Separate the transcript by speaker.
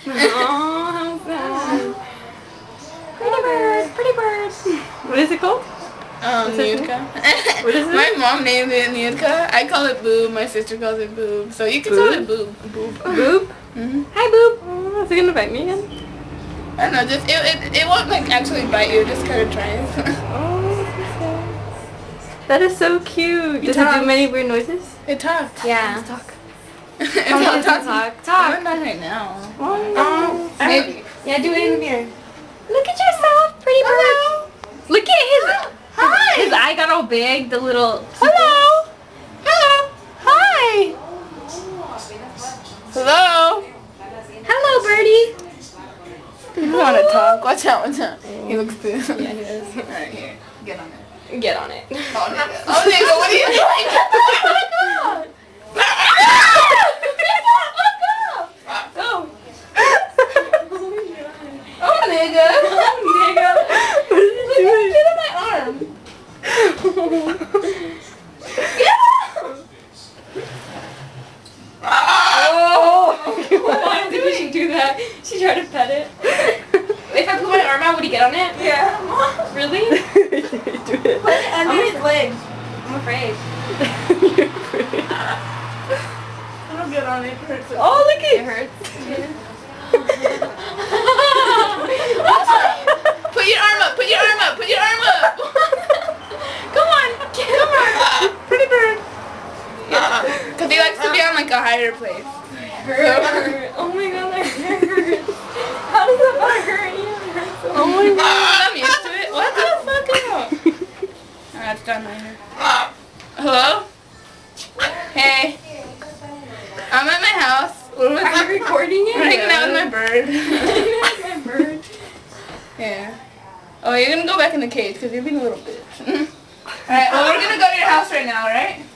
Speaker 1: how sad. Pretty bird, pretty bird. What is it called?
Speaker 2: Niutka.
Speaker 1: What is it?
Speaker 2: My mom named it Niutka. I call it Boob. My sister calls it Boob. So you can call it Boob.
Speaker 1: Boob. Boob?
Speaker 2: Mm-hmm.
Speaker 1: Hi, Boob. Oh, is it gonna bite me again?
Speaker 2: I don't know. Just it won't like actually bite you. It just kind of tries.
Speaker 1: Oh, that is so cute. Does it do many weird noises?
Speaker 2: It talks.
Speaker 1: Yeah. Talk.
Speaker 2: It
Speaker 1: Talk.
Speaker 2: Talk. Not right now. Maybe.
Speaker 1: Yeah, do it in the mirror. Look at yourself, pretty bird. Look at his.
Speaker 2: Hi.
Speaker 1: His eye got all big. The little.
Speaker 2: Hello. Hello. Hi. Hello.
Speaker 1: Hello, birdie.
Speaker 2: You want to talk? Watch out. Watch out. He looks good.
Speaker 1: Yeah, he does.
Speaker 2: Alright, here. Get on it.
Speaker 1: Get on it.
Speaker 2: Oh, nigga. Oh, nigga. What are you doing?
Speaker 1: Go.
Speaker 2: Oh, nigga.
Speaker 1: Nigga. What is he doing?
Speaker 2: Get on my arm.
Speaker 1: Oh! Why did she do that? She tried to pet it. If I put my arm out, would he get on it?
Speaker 2: Yeah.
Speaker 1: Really?
Speaker 2: Do it. Put it under his leg.
Speaker 1: I'm afraid.
Speaker 2: You're afraid. I don't get on it. It hurts.
Speaker 1: Oh, look at it. It hurts.
Speaker 2: Put your arm up. Put your arm up. Put your arm up. Come on. Come on. Pretty bird. Because he likes to be on like a higher place.
Speaker 1: Oh my god, that hurts. How does that not hurt you? It hurts so
Speaker 2: Oh my god. I'm used to it. What the fuck out? Alright, it's done later. Hello? Hey. I'm at my house.
Speaker 1: Are you recording it?
Speaker 2: I'm hanging out with my bird.
Speaker 1: My bird.
Speaker 2: Yeah. Oh, you're gonna go back in the cage because you're being a little bitch. Alright, well, we're gonna go to your house right now, alright?